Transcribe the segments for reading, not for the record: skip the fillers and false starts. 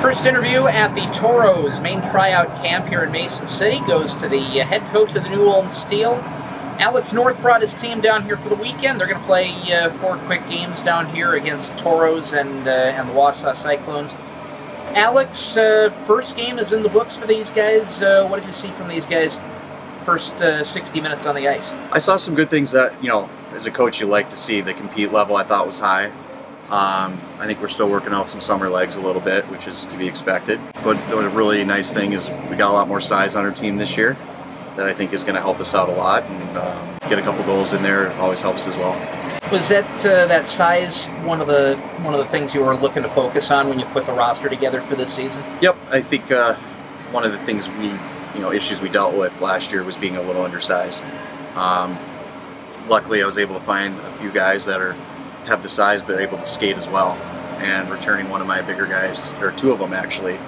First interview at the Toros main tryout camp here in Mason City goes to the head coach of the new Ulm Steel. Alex North brought his team down here for the weekend. They're going to play 4 quick games down here against Toros and the Wausau Cyclones. Alex, first game is in the books for these guys. What did you see from these guys first 60 minutes on the ice? I saw some good things that, as a coach you like to see. The compete level I thought was high. I think we're still working out some summer legs a little bit, which is to be expected. But the really nice thing is we got a lot more size on our team this year that I think is going to help us out a lot, and get a couple goals in there always helps as well. Was that size one of the things you were looking to focus on when you put the roster together for this season? Yep, I think one of the things issues we dealt with last year was being a little undersized. Luckily, I was able to find a few guys that have the size but are able to skate as well, and returning one of my bigger guys, or 2 of them actually,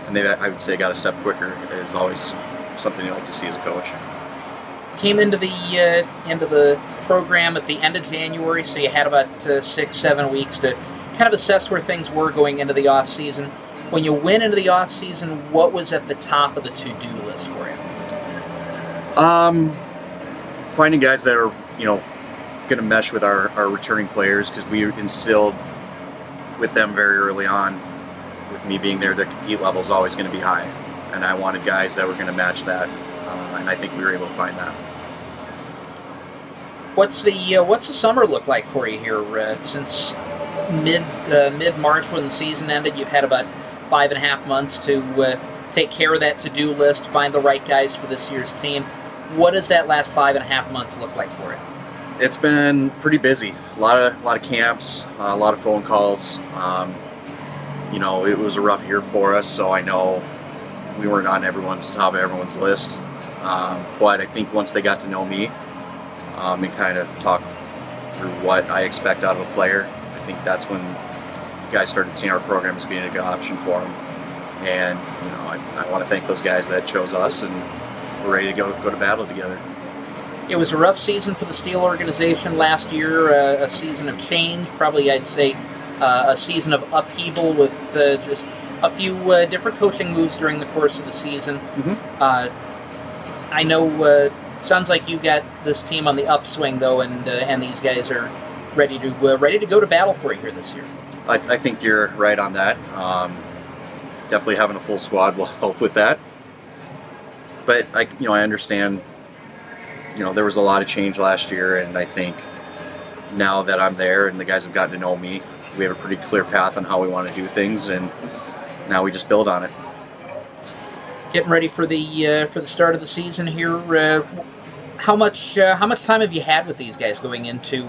and I would say got a step quicker, is always something you like to see as a coach. Came into the program at the end of January, so you had about 6-7 weeks to kind of assess where things were going into the off season. When you went into the off season, what was at the top of the to-do list for you? Finding guys that are going to mesh with our returning players, because we instilled with them very early on, with me being there, the compete level is always going to be high, and I wanted guys that were going to match that, and I think we were able to find that. What's the summer look like for you here? Since mid-March when the season ended, you've had about 5.5 months to take care of that to-do list, find the right guys for this year's team. What does that last 5.5 months look like for you? It's been pretty busy. A lot of camps, a lot of phone calls. It was a rough year for us, so I know we weren't on top of everyone's list. But I think once they got to know me and kind of talk through what I expect out of a player, I think that's when guys started seeing our program as being a good option for them. And I want to thank those guys that chose us, and we're ready to go to battle together. It was a rough season for the Steel organization last year, a season of change, probably I'd say a season of upheaval with just a few different coaching moves during the course of the season. Mm-hmm. I know sounds like you got this team on the upswing though, and these guys are ready to go to battle for you here this year. I think you're right on that. Definitely having a full squad will help with that. But I understand. There was a lot of change last year, and I think now that I'm there and the guys have gotten to know me, we have a pretty clear path on how we want to do things, and now we just build on it. Getting ready for the start of the season here. How much time have you had with these guys going into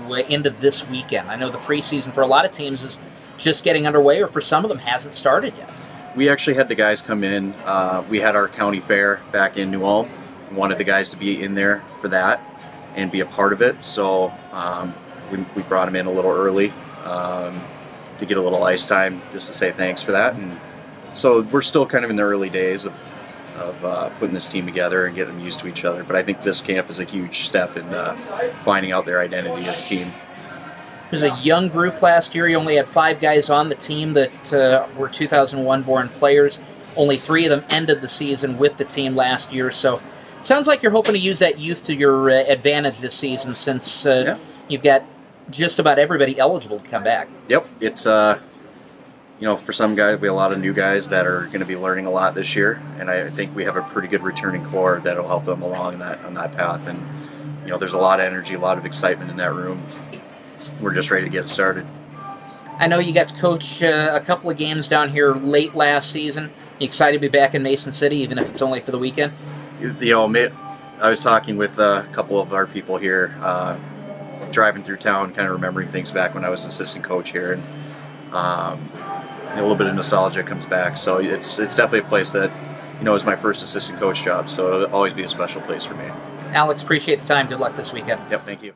this weekend? I know the preseason for a lot of teams is just getting underway, or for some of them hasn't started yet. We actually had the guys come in. We had our county fair back in New Ulm. Wanted the guys to be in there for that and be a part of it, so we brought them in a little early to get a little ice time, just to say thanks for that. And so we're still kind of in the early days of putting this team together and getting them used to each other, but I think this camp is a huge step in finding out their identity as a team. There's a young group last year. You only had 5 guys on the team that were 2001 born players. Only 3 of them ended the season with the team last year, so sounds like you're hoping to use that youth to your advantage this season, since you've got just about everybody eligible to come back. Yep, it's for some guys, we have a lot of new guys that are going to be learning a lot this year, and I think we have a pretty good returning core that'll help them along on that path. And there's a lot of energy, a lot of excitement in that room. We're just ready to get started. I know you got to coach a couple of games down here late last season. You excited to be back in Mason City, even if it's only for the weekend? I was talking with a couple of our people here, driving through town, kind of remembering things back when I was assistant coach here, and a little bit of nostalgia comes back. So it's definitely a place that is my first assistant coach job, so it'll always be a special place for me. Alex, appreciate the time. Good luck this weekend. Yep, thank you.